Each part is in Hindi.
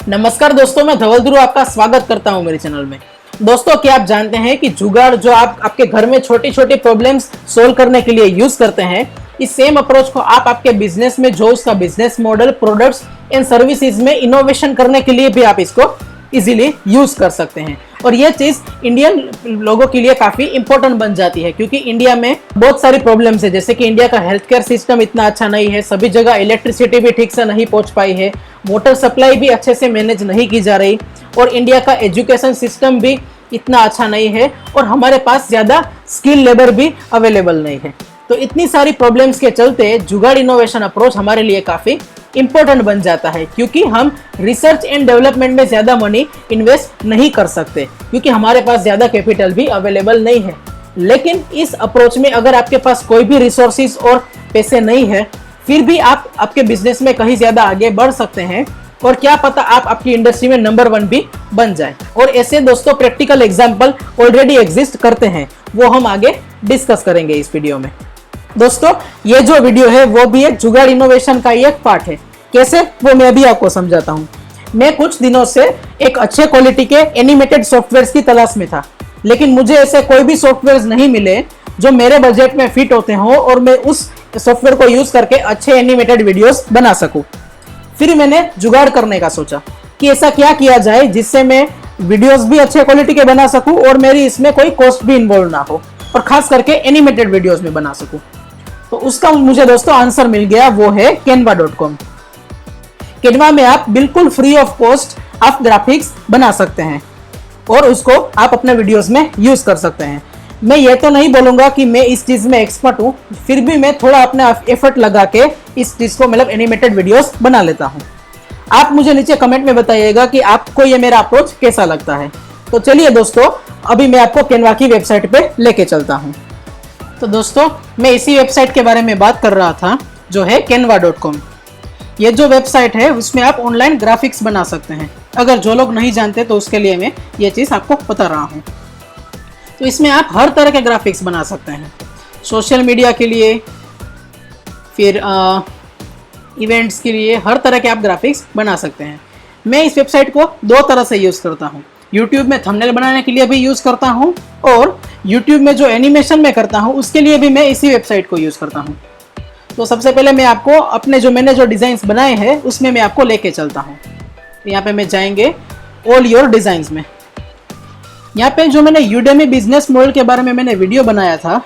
नमस्कार दोस्तों, मैं धवल ध्रुव आपका स्वागत करता हूं मेरे चैनल में। दोस्तों, क्या आप जानते हैं कि जुगाड़ जो आप आपके घर में छोटी छोटी प्रॉब्लम्स सोल्व करने के लिए यूज करते हैं, इस सेम अप्रोच को आप आपके बिजनेस में जो उसका business model, products and services में इनोवेशन करने के लिए भी आप इसको इजीली यूज कर सकते हैं। और यह चीज इंडियन लोगों के लिए काफी इंपॉर्टेंट बन जाती है, क्योंकि इंडिया में बहुत सारी प्रॉब्लम्स है। जैसे कि इंडिया का हेल्थ केयर सिस्टम इतना अच्छा नहीं है, सभी जगह इलेक्ट्रिसिटी भी ठीक से नहीं पहुंच पाई है, वाटर सप्लाई भी अच्छे से मैनेज नहीं की जा रही, और इंडिया का एजुकेशन सिस्टम भी इतना अच्छा नहीं है, और हमारे पास ज्यादा स्किल लेबर भी अवेलेबल नहीं है। तो इतनी सारी प्रॉब्लम्स के चलते जुगाड़ इनोवेशन अप्रोच हमारे लिए काफी इंपॉर्टेंट बन जाता है, क्योंकि हम रिसर्च एंड डेवलपमेंट में ज्यादा मनी इन्वेस्ट नहीं कर सकते, क्योंकि हमारे पास ज्यादा कैपिटल भी अवेलेबल नहीं है। लेकिन इस अप्रोच में अगर आपके पास कोई भी रिसोर्सेज और पैसे नहीं है, फिर भी आप आपके बिजनेस में कहीं ज्यादा आगे बढ़ सकते हैं, और क्या पता आप आपकी इंडस्ट्री में नंबर 1 भी बन जाए। और ऐसे दोस्तों प्रैक्टिकल एग्जांपल ऑलरेडी एग्जिस्ट करते हैं, वो हम आगे डिस्कस करेंगे इस वीडियो में। दोस्तों, ये जो वीडियो है वो भी एक जुगाड़ इनोवेशन का ही एक पार्ट है। कैसे, वो मैं भी आपको समझाता हूँ। मैं कुछ दिनों से एक अच्छे क्वालिटी के एनिमेटेड सॉफ्टवेयर्स की तलाश में था, लेकिन मुझे ऐसे कोई भी सॉफ्टवेयर्स नहीं मिले जो मेरे बजट में फिट होते हों और मैं उस सॉफ्टवेयर को यूज करके अच्छे एनिमेटेड वीडियोस बना सकूं। फिर मैंने जुगाड़ करने का सोचा कि ऐसा क्या किया जाए जिससे मैं वीडियोस भी अच्छे क्वालिटी के बना सकूं और मेरी इसमें कोई कॉस्ट भी इन्वॉल्व ना हो, और खास करके एनिमेटेड वीडियोस में बना सकूं। तो उसका मुझे दोस्तों आंसर मिल गया, वो है canva.com। कैनवा में आप बिल्कुल फ्री ऑफ कॉस्ट आप ग्राफिक्स बना सकते हैं और उसको आप अपने वीडियोस में यूज कर सकते हैं। मैं ये तो नहीं बोलूंगा कि मैं इस चीज में एक्सपर्ट हूं, फिर भी मैं थोड़ा अपना एफर्ट लगा के इस चीज को मतलब एनिमेटेड वीडियोस बना लेता हूं। आप मुझे नीचे कमेंट में बताइएगा कि आपको ये मेरा अप्रोच कैसा लगता है। तो चलिए दोस्तों, अभी मैं आपको कैनवा की वेबसाइट पे लेके चलता हूं। तो दोस्तों, मैं इसी वेबसाइट के बारे में बात कर रहा था, जो है canva.com। ये जो वेबसाइट है उसमें आप ऑनलाइन ग्राफिक्स बना सकते हैं। अगर जो लोग नहीं जानते तो उसके लिए मैं ये चीज़ आपको बता रहा हूँ। तो इसमें आप हर तरह के ग्राफिक्स बना सकते हैं, सोशल मीडिया के लिए, फिर इवेंट्स के लिए, हर तरह के आप ग्राफिक्स बना सकते हैं। मैं इस वेबसाइट को 2 तरह से यूज़ करता हूँ। यूट्यूब में थंबनेल बनाने के लिए भी यूज़ करता हूँ, और यूट्यूब में जो एनिमेशन में करता हूँ उसके लिए भी मैं इसी वेबसाइट को यूज़ करता हूँ। तो सबसे पहले मैं आपको अपने मैंने जो डिज़ाइंस बनाए हैं उसमें मैं आपको लेके चलता हूँ। तो यहाँ पे मैं जाएंगे ऑल योर डिज़ाइंस में। यहाँ पे जो मैंने यूडेमी बिजनेस मॉडल के बारे में मैंने वीडियो बनाया था,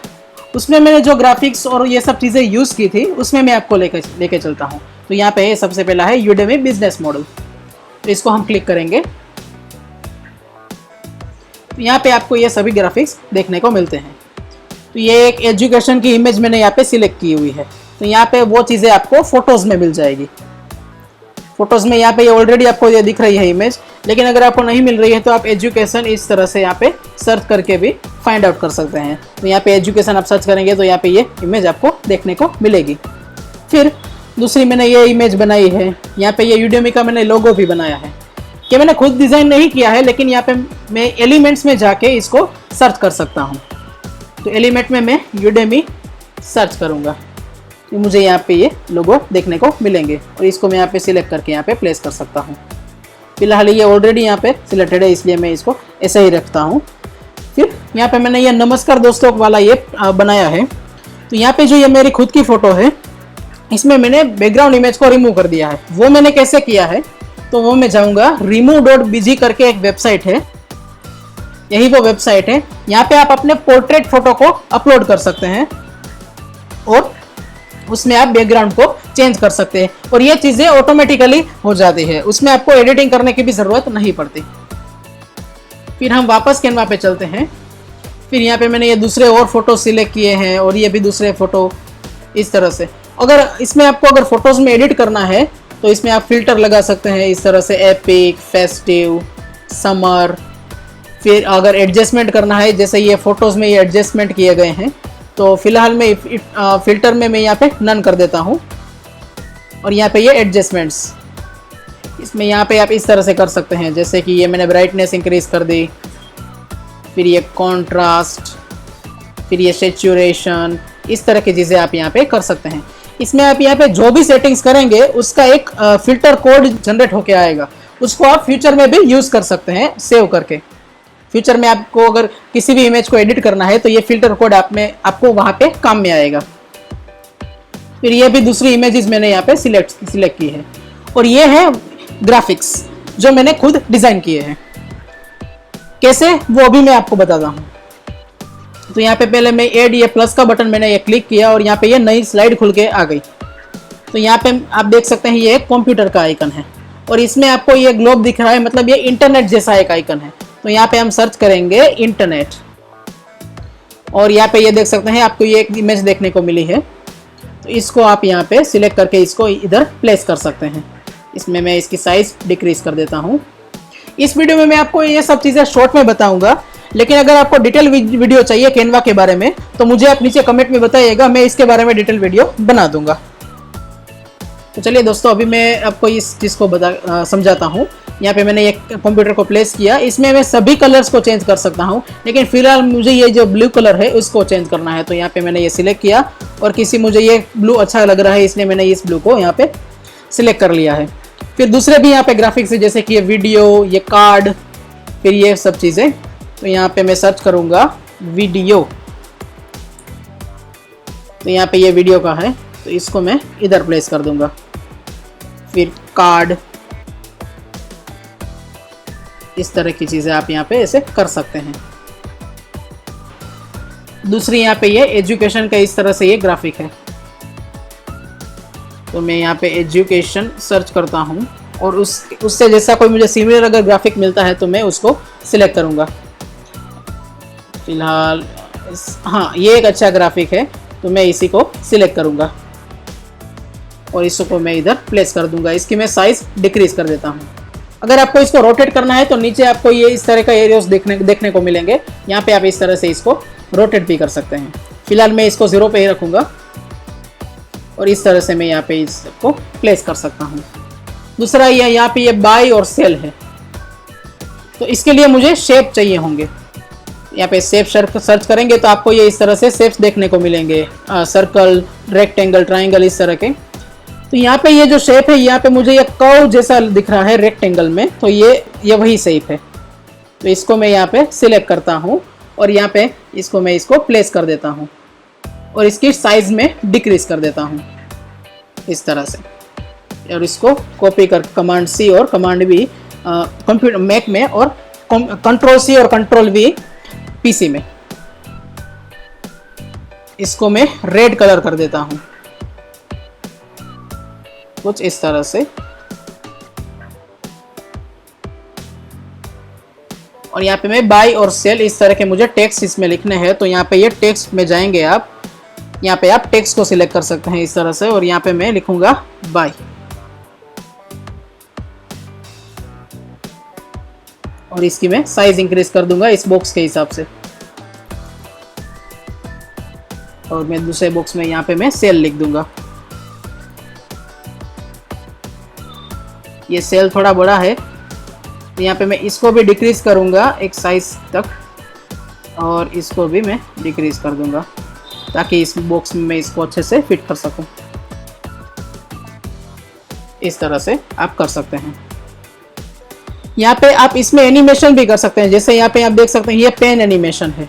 उसमें मैंने जो ग्राफिक्स और ये सब चीज़ें यूज़ की थी उसमें मैं आपको लेके चलता हूँ। तो यहाँ पे सबसे पहला है यूडेमी बिजनेस मॉडल। तो इसको हम क्लिक करेंगे, तो यहाँ पे आपको ये सभी ग्राफिक्स देखने को मिलते हैं। तो ये एक एजुकेशन की इमेज मैंने यहाँ पे सिलेक्ट की हुई है। तो यहाँ पे वो चीज़ें आपको फोटोज़ में मिल जाएगी। फोटोज़ में यहाँ पे ये ऑलरेडी आपको ये दिख रही है इमेज, लेकिन अगर आपको नहीं मिल रही है तो आप एजुकेशन इस तरह से यहाँ पे सर्च करके भी फाइंड आउट कर सकते हैं। तो यहाँ पे एजुकेशन आप सर्च करेंगे तो यहाँ पे ये इमेज आपको देखने को मिलेगी। फिर दूसरी मैंने ये इमेज बनाई है, यहाँ पे ये यूडेमी का मैंने लोगो भी बनाया है। कि मैंने खुद डिज़ाइन नहीं किया है, लेकिन यहाँ पे मैं एलिमेंट्स में जाके इसको सर्च कर सकता हूँ। तो एलिमेंट में मैं यूडेमी सर्च करूँगा तो मुझे यहाँ पे ये लोगो देखने को मिलेंगे, और इसको मैं यहाँ पे सिलेक्ट करके यहाँ पे प्लेस कर सकता हूँ। फिलहाल ये ऑलरेडी यहाँ पे सिलेक्टेड है, इसलिए मैं इसको ऐसे ही रखता हूँ। फिर यहाँ पे मैंने ये नमस्कार दोस्तों वाला ये बनाया है। तो यहाँ पे जो ये मेरी खुद की फ़ोटो है, इसमें मैंने बैकग्राउंड इमेज को रिमूव कर दिया है। वो मैंने कैसे किया है, तो वो मैं जाऊँगा remove.bg करके एक वेबसाइट है, यही वो वेबसाइट है। यहाँ पे आप अपने पोर्ट्रेट फोटो को अपलोड कर सकते हैं और उसमें आप बैकग्राउंड को चेंज कर सकते हैं, और ये चीज़ें ऑटोमेटिकली हो जाती है, उसमें आपको एडिटिंग करने की भी ज़रूरत नहीं पड़ती। फिर हम वापस कैनवा पे चलते हैं। फिर यहाँ पे मैंने ये दूसरे और फोटो सिलेक्ट किए हैं, और ये भी दूसरे फोटो इस तरह से। अगर इसमें आपको अगर फोटोज़ में एडिट करना है तो इसमें आप फिल्टर लगा सकते हैं इस तरह से, एपिक, फेस्टिव, समर। फिर अगर एडजस्टमेंट करना है, जैसे ये फ़ोटोज़ में ये एडजस्टमेंट किए गए हैं, तो फिलहाल मैं फ़िल्टर में मैं यहाँ पे नन कर देता हूँ, और यहाँ पे ये एडजस्टमेंट्स, इसमें यहाँ पे आप इस तरह से कर सकते हैं। जैसे कि ये मैंने ब्राइटनेस इंक्रीज़ कर दी, फिर ये कॉन्ट्रास्ट, फिर ये सैचुरेशन, इस तरह की चीज़ें आप यहाँ पे कर सकते हैं। इसमें आप यहाँ पे जो भी सेटिंग्स करेंगे उसका एक फिल्टर कोड जनरेट होके आएगा, उसको आप फ्यूचर में भी यूज कर सकते हैं सेव करके। फ्यूचर में आपको अगर किसी भी इमेज को एडिट करना है तो ये फिल्टर कोड आपको वहां पे काम में आएगा। फिर ये भी दूसरी इमेजेस मैंने यहाँ पे सिलेक्ट की है। और ये है ग्राफिक्स जो मैंने खुद डिजाइन किए हैं। कैसे वो अभी मैं आपको बताता हूँ। तो यहाँ पे पहले मैं ऐड ये प्लस का बटन मैंने ये क्लिक किया और यहाँ पे ये नई स्लाइड खुल के आ गई। तो यहाँ पे आप देख सकते हैं ये एक कंप्यूटर का आइकन है और इसमें आपको ये ग्लोब दिख रहा है, मतलब ये इंटरनेट जैसा एक आइकन है। तो यहाँ पे हम सर्च करेंगे इंटरनेट और यहाँ पे ये देख सकते हैं आपको ये एक इमेज देखने को मिली है। तो इसको आप यहाँ पे सिलेक्ट करके इसको इधर प्लेस कर सकते हैं। इसमें मैं इसकी साइज डिक्रीज कर देता हूँ। इस वीडियो में मैं आपको ये सब चीज़ें शॉर्ट में बताऊंगा, लेकिन अगर आपको डिटेल वीडियो चाहिए कैनवा के बारे में तो मुझे आप नीचे कमेंट में बताइएगा, मैं इसके बारे में डिटेल वीडियो बना दूंगा। तो चलिए दोस्तों, अभी मैं आपको इस चीज़ को समझाता हूँ। यहाँ पे मैंने एक कंप्यूटर को प्लेस किया, इसमें मैं सभी कलर्स को चेंज कर सकता हूँ, लेकिन फिलहाल मुझे ये जो ब्लू कलर है उसको चेंज करना है। तो यहाँ पे मैंने ये सिलेक्ट किया और मुझे ये ब्लू अच्छा लग रहा है इसलिए मैंने इस ब्लू को यहाँ पे सिलेक्ट कर लिया है। फिर दूसरे भी यहाँ पे ग्राफिक्स है, जैसे कि ये वीडियो, ये कार्ड, फिर ये सब चीज़ें। तो यहाँ पे मैं सर्च करूँगा वीडियो। तो यहाँ पे ये वीडियो का है तो इसको मैं इधर प्लेस कर दूंगा। फिर कार्ड, इस तरह की चीज़ें आप यहाँ पे ऐसे कर सकते हैं। दूसरी यहाँ पे ये एजुकेशन का इस तरह से ये ग्राफिक है। तो मैं यहाँ पे एजुकेशन सर्च करता हूँ और उससे जैसा कोई मुझे सिमिलर अगर ग्राफिक मिलता है तो मैं उसको सिलेक्ट करूँगा। फिलहाल हाँ, ये एक अच्छा ग्राफिक है तो मैं इसी को सिलेक्ट करूँगा और इसको मैं इधर प्लेस कर दूंगा। इसकी मैं साइज डिक्रीज कर देता हूँ। अगर आपको इसको रोटेट करना है तो नीचे आपको ये इस तरह का एरियाज देखने को मिलेंगे। यहाँ पे आप इस तरह से इसको रोटेट भी कर सकते हैं। फिलहाल मैं इसको 0 पे ही रखूँगा और इस तरह से मैं यहाँ पे इसको प्लेस कर सकता हूँ। दूसरा ये यहाँ पे ये बाय और सेल है, तो इसके लिए मुझे शेप चाहिए होंगे। यहाँ पे शेप सर्च करेंगे तो आपको ये इस तरह से शेप्स देखने को मिलेंगे, सर्कल, रेक्टेंगल, ट्राइंगल, इस तरह के। तो यहाँ पे ये जो शेप है, यहाँ पे मुझे ये कर्व जैसा दिख रहा है रेक्टेंगल में, तो ये वही शेप है। तो इसको मैं यहाँ पे सिलेक्ट करता हूँ और यहाँ पे इसको प्लेस कर देता हूँ और इसकी साइज में डिक्रीज कर देता हूँ इस तरह से। और इसको कॉपी कर कमांड C और कमांड V कंप्यूटर मैक में और कंट्रोल C और कंट्रोल V PC में, इसको मैं रेड कलर कर देता हूँ कुछ इस तरह से। और यहाँ पे मैं बाय और सेल इस तरह के मुझे टेक्स्ट इसमें लिखने हैं। तो यहाँ पे ये टेक्स्ट में जाएंगे आप, यहाँ पे आप टेक्स्ट को सिलेक्ट कर सकते हैं इस तरह से और यहाँ पे मैं लिखूंगा बाय और इसकी मैं साइज इंक्रीज कर दूंगा इस बॉक्स के हिसाब से। और मैं दूसरे बॉक्स में यहाँ पे मैं सेल लिख दूंगा। ये सेल थोड़ा बड़ा है तो यहाँ पे मैं इसको भी डिक्रीज करूँगा एक साइज तक और इसको भी मैं डिक्रीज कर दूंगा ताकि इस बॉक्स में मैं इसको अच्छे से फिट कर सकूँ। इस तरह से आप कर सकते हैं। यहाँ पे आप इसमें एनिमेशन भी कर सकते हैं, जैसे यहाँ पे आप देख सकते हैं ये पेन एनिमेशन है,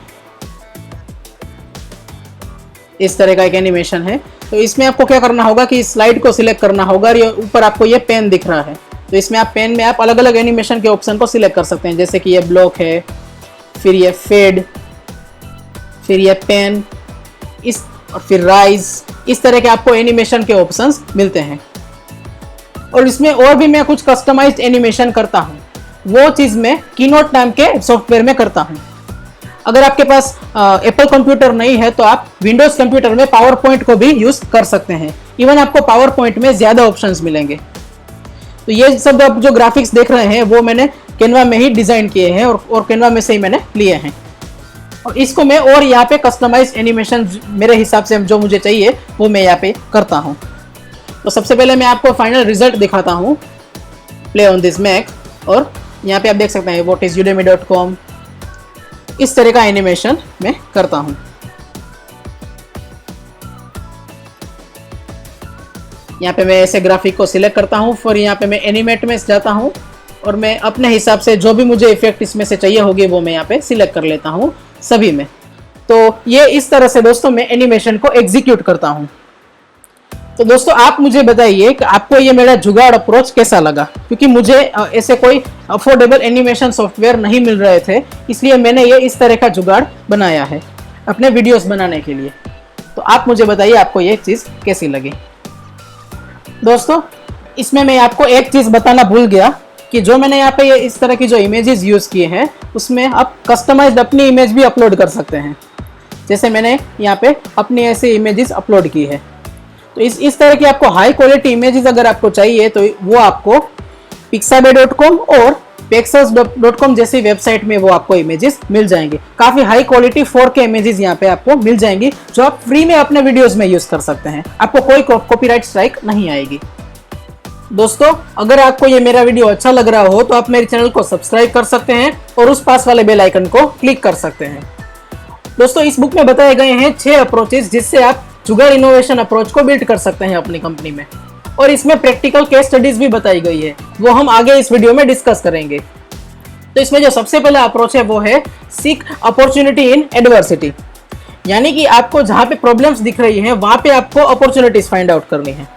इस तरह का एक एनिमेशन है। तो इसमें आपको क्या करना होगा कि स्लाइड को सिलेक्ट करना होगा और ऊपर आपको ये पेन दिख रहा है। तो इसमें आप पेन में आप अलग अलग एनिमेशन के ऑप्शन को सिलेक्ट कर सकते हैं, जैसे कि ये ब्लॉक है, फिर ये फेड, फिर ये पेन, और फिर राइज, इस तरह के आपको एनिमेशन के ऑप्शंस मिलते हैं। और इसमें और भी मैं कुछ कस्टमाइज्ड एनिमेशन करता हूँ, वो चीज़ मैं कीनोट नाम के सॉफ्टवेयर में करता हूँ। अगर आपके पास एप्पल कंप्यूटर नहीं है तो आप विंडोज कंप्यूटर में पावर पॉइंट को भी यूज कर सकते हैं। इवन आपको पावर पॉइंट में ज़्यादा ऑप्शंस मिलेंगे। तो ये सब आप जो ग्राफिक्स देख रहे हैं वो मैंने कैनवा में ही डिज़ाइन किए हैं और कैनवा में से ही मैंने लिए हैं। और इसको मैं और यहाँ पे कस्टमाइज एनिमेशन मेरे हिसाब से जो मुझे चाहिए वो मैं यहाँ पे करता हूँ। तो सबसे पहले मैं आपको फाइनल रिजल्ट दिखाता हूँ प्ले ऑन दिस मैक। और यहाँ पे आप देख सकते हैं whatisudemy.com, इस तरह का एनिमेशन मैं करता हूँ। यहाँ पे मैं ऐसे ग्राफिक को सिलेक्ट करता हूँ, फिर यहाँ पे मैं एनिमेट में जाता हूँ और मैं अपने हिसाब से जो भी मुझे इफेक्ट इसमें से चाहिए होगी वो मैं यहाँ पे सिलेक्ट कर लेता हूँ सभी में। तो ये इस तरह से दोस्तों मैं एनिमेशन को एग्जीक्यूट करता हूँ। तो दोस्तों आप मुझे बताइए कि आपको ये मेरा जुगाड़ अप्रोच कैसा लगा, क्योंकि मुझे ऐसे कोई अफोर्डेबल एनिमेशन सॉफ्टवेयर नहीं मिल रहे थे, इसलिए मैंने ये इस तरह का जुगाड़ बनाया है अपने वीडियोस बनाने के लिए। तो आप मुझे बताइए आपको ये चीज़ कैसी लगी। दोस्तों इसमें मैं आपको एक चीज़ बताना भूल गया कि जो मैंने यहाँ पे ये इस तरह की जो इमेजेस यूज़ किए हैं उसमें आप कस्टमाइज्ड अपनी इमेज भी अपलोड कर सकते हैं। जैसे मैंने यहाँ पे अपनी ऐसी इमेजेस अपलोड की है। तो इस तरह की आपको हाई क्वालिटी इमेजेस अगर आपको चाहिए तो वो आपको pixabay.com और pexels.com जैसी वेबसाइट में वो आपको इमेजेस मिल जाएंगे। काफ़ी हाई क्वालिटी 4K इमेजेस यहाँ पे आपको मिल जाएंगी जो आप फ्री में अपने वीडियोस में यूज़ कर सकते हैं। आपको कोई कॉपीराइट स्ट्राइक नहीं आएगी। दोस्तों अगर आपको ये मेरा वीडियो अच्छा लग रहा हो तो आप मेरे चैनल को सब्सक्राइब कर सकते हैं और उस पास वाले बेल आइकन को क्लिक कर सकते हैं। दोस्तों इस बुक में बताए गए हैं 6 अप्रोचेस जिससे आप जुगाड़ इनोवेशन अप्रोच को बिल्ड कर सकते हैं अपनी कंपनी में, और इसमें प्रैक्टिकल केस स्टडीज भी बताई गई है, वो हम आगे इस वीडियो में डिस्कस करेंगे। तो इसमें जो सबसे पहला अप्रोच है वो है सीक अपॉर्चुनिटी इन एडवर्सिटी, यानी कि आपको जहाँ पे प्रॉब्लम्स दिख रही हैं वहाँ पे आपको अपॉर्चुनिटीज फाइंड आउट करनी है।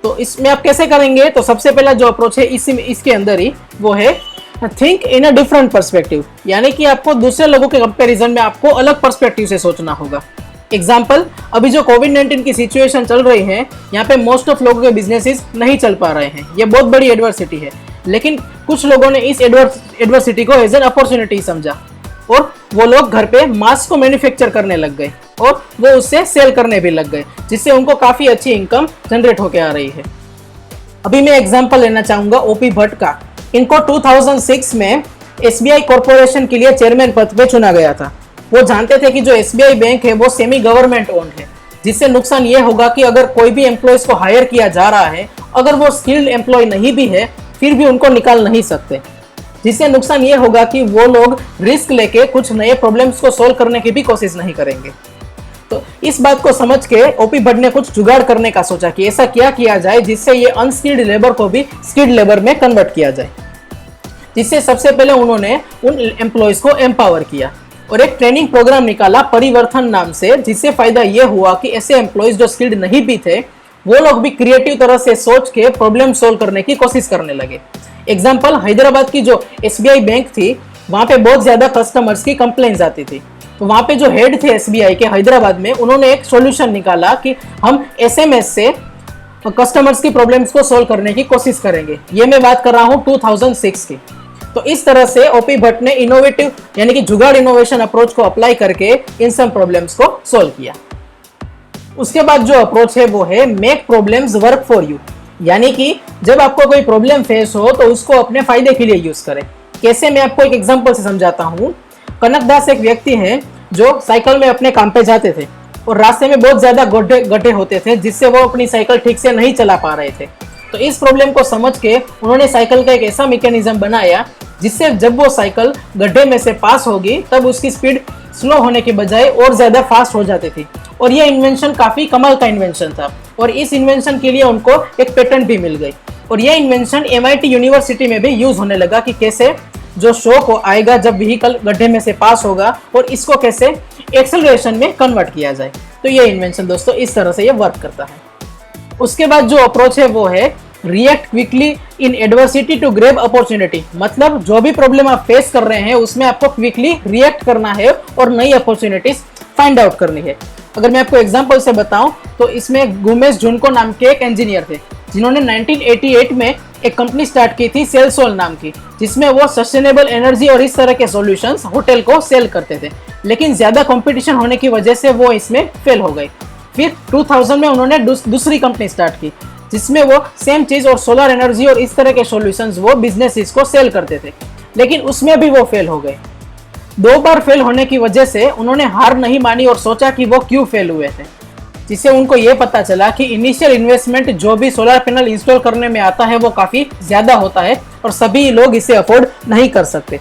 तो इसमें आप कैसे करेंगे, तो सबसे पहला जो अप्रोच है इसके अंदर ही वो है think in a different perspective, यानी कि आपको दूसरे लोगों के कंपैरिजन में आपको अलग पर्सपेक्टिव से सोचना होगा। एग्जाम्पल, अभी जो कोविड-19 की सिचुएशन चल रही है यहाँ पे मोस्ट ऑफ लोगों के बिजनेसेस नहीं चल पा रहे हैं, ये बहुत बड़ी एडवर्सिटी है, लेकिन कुछ लोगों ने इस एडवर्सिटी को एज एन अपॉर्चुनिटी समझा और वो लोग घर पे मास्क को मैन्युफैक्चर करने लग गए और वो उससे सेल करने भी लग गए, जिससे उनको काफ़ी अच्छी इनकम जनरेट होकर आ रही है। अभी मैं एग्जाम्पल लेना चाहूँगा ओपी भट्ट का। इनको 2006 में SBI कॉरपोरेशन के लिए चेयरमैन पद पे चुना गया था। वो जानते थे कि जो SBI बैंक है वो सेमी गवर्नमेंट ओन्ड है, जिससे नुकसान ये होगा कि अगर कोई भी एम्प्लॉयज को हायर किया जा रहा है, अगर वो स्किल्ड एम्प्लॉय नहीं भी है फिर भी उनको निकाल नहीं सकते, जिससे नुकसान ये होगा कि वो लोग रिस्क लेके कुछ नए प्रॉब्लम्स को सोल्व करने की भी कोशिश नहीं करेंगे। तो इस बात को समझ के ओपी भट्ट ने कुछ जुगाड़ करने का सोचा कि ऐसा क्या किया जाए जिससे ये अनस्किल्ड लेबर को भी स्किल्ड लेबर में कन्वर्ट किया जाए। जिससे सबसे पहले उन्होंने उन एम्प्लॉयज को एम्पावर किया और एक ट्रेनिंग प्रोग्राम निकाला परिवर्तन नाम से, जिससे फायदा ये हुआ कि ऐसे एम्प्लॉयज जो स्किल्ड नहीं भी थे वो लोग भी क्रिएटिव तरह से सोच के प्रॉब्लम सोल्व करने की कोशिश करने लगे। एग्जाम्पल, हैदराबाद की जो SBI बैंक थी वहाँ पे बहुत ज्यादा कस्टमर्स की कंप्लेंट्स आती थी, तो वहाँ पे जो हेड थे SBI के हैदराबाद में, उन्होंने एक सॉल्यूशन निकाला कि हम SMS से कस्टमर्स की प्रॉब्लम्स को सोल्व करने की कोशिश करेंगे। ये मैं बात कर रहा हूँ 2006 की। तो इस तरह से ओपी भट्ट ने इनोवेटिव यानी कि जुगाड़ इनोवेशन अप्रोच को अप्लाई करके इन सब प्रॉब्लम्स को सोल्व किया। उसके बाद जो अप्रोच है वो है make problems work for you, यानी कि जब आपको कोई प्रॉब्लम फेस हो तो उसको अपने फायदे के लिए यूज करें। कैसे, मैं आपको एक एग्जांपल से समझाता हूँ। कनक दास एक व्यक्ति है जो साइकिल में अपने काम पे जाते थे और रास्ते में बहुत ज्यादा गड्ढे होते थे, जिससे वो अपनी साइकिल ठीक से नहीं चला पा रहे थे। तो इस प्रॉब्लम को समझ के उन्होंने साइकिल का एक ऐसा मैकेनिज्म बनाया जिससे जब वो साइकिल गड्ढे में से पास होगी तब उसकी स्पीड स्लो होने के बजाय और ज्यादा फास्ट हो जाती थी। और ये इन्वेंशन काफी कमाल का इन्वेंशन था और इस इन्वेंशन के लिए उनको एक पेटेंट भी मिल गई। और ये इन्वेंशन MIT यूनिवर्सिटी में भी यूज होने लगा कि कैसे जो शॉक आएगा जब व्हीकल गड्ढे में से पास होगा और इसको कैसे एक्सेलरेशन में कन्वर्ट किया जाए। तो ये इन्वेंशन दोस्तों इस तरह से ये वर्क करता है। उसके बाद जो अप्रोच है वो है react quickly in adversity to grab opportunity, मतलब जो भी प्रॉब्लम आप फेस कर रहे हैं उसमें आपको क्विकली रिएक्ट करना है और नई अपॉर्चुनिटीज फाइंड आउट करनी है। अगर मैं आपको एग्जांपल से बताऊं तो इसमें गुमेश जुनको नाम के एक इंजीनियर थे जिन्होंने 1988 में एक कंपनी स्टार्ट की थी सेलसोल नाम की, जिसमें वो सस्टेनेबल एनर्जी और इस तरह के सॉल्यूशंस होटल को सेल करते थे, लेकिन ज्यादा कंपटीशन होने की वजह से वो इसमें फेल हो गए। फिर 2000 में उन्होंने दूसरी कंपनी स्टार्ट की जिसमें वो सेम चीज और सोलर एनर्जी और इस तरह के सॉल्यूशंस वो बिजनेसेस को सेल करते थे, लेकिन उसमें भी वो फेल हो गए। 2 बार फेल होने की वजह से उन्होंने हार नहीं मानी और सोचा कि वो क्यों फेल हुए थे, जिससे उनको ये पता चला कि इनिशियल इन्वेस्टमेंट जो भी सोलर पैनल इंस्टॉल करने में आता है वो काफ़ी ज़्यादा होता है और सभी लोग इसे अफोर्ड नहीं कर सकते।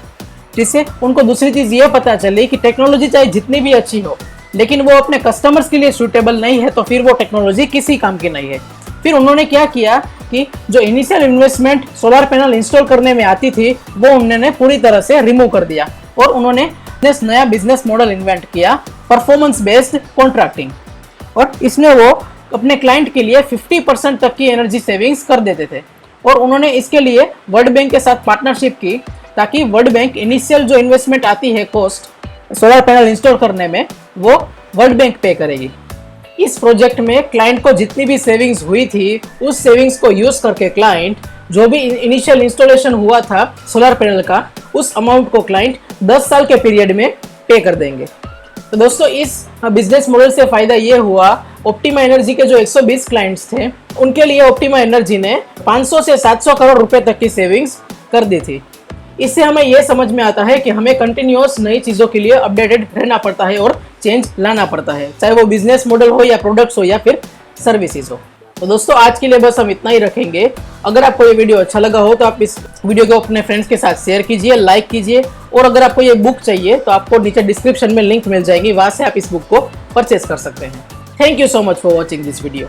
जिससे उनको दूसरी चीज़ ये पता चली कि टेक्नोलॉजी चाहे जितनी भी अच्छी हो लेकिन वो अपने कस्टमर्स के लिए सूटेबल नहीं है तो फिर वो टेक्नोलॉजी किसी काम की नहीं है। फिर उन्होंने क्या किया, की जो initial investment solar panel install करने में आती थी वो उन्होंने पूरी तरह से रिमूव कर दिया और उन्होंने नया बिजनेस मॉडल इन्वेंट किया, परफॉर्मेंस बेस्ड कॉन्ट्रैक्टिंग। और इसमें वो अपने क्लाइंट के लिए 50% तक की एनर्जी सेविंग्स कर देते थे और उन्होंने इसके लिए वर्ल्ड बैंक के साथ पार्टनरशिप की ताकि वर्ल्ड बैंक इनिशियल जो इन्वेस्टमेंट आती है कॉस्ट सोलर पैनल इंस्टॉल करने में वो वर्ल्ड बैंक पे करेगी। इस प्रोजेक्ट में क्लाइंट को जितनी भी सेविंग्स हुई थी उस सेविंग्स को यूज करके क्लाइंट जो भी इनिशियल इंस्टॉलेशन हुआ था सोलर पैनल का उस अमाउंट को क्लाइंट 10 साल के पीरियड में पे कर देंगे। तो दोस्तों इस बिजनेस मॉडल से फायदा ये हुआ, ऑप्टिमा एनर्जी के जो 120 क्लाइंट्स थे उनके लिए ऑप्टिमा एनर्जी ने 500 से 700 करोड़ रुपए तक की सेविंग्स कर दी थी। इससे हमें यह समझ में आता है कि हमें कंटिन्यूअस नई चीज़ों के लिए अपडेटेड रहना पड़ता है और चेंज लाना पड़ता है, चाहे वो बिजनेस मॉडल हो या प्रोडक्ट्स हो या फिर सर्विसेज हो। तो दोस्तों आज के लिए बस हम इतना ही रखेंगे। अगर आपको ये वीडियो अच्छा लगा हो तो आप इस वीडियो को अपने फ्रेंड्स के साथ शेयर कीजिए, लाइक कीजिए और अगर आपको ये बुक चाहिए तो आपको नीचे डिस्क्रिप्शन में लिंक मिल जाएगी, वहां से आप इस बुक को परचेज कर सकते हैं। Thank you so much for watching this video.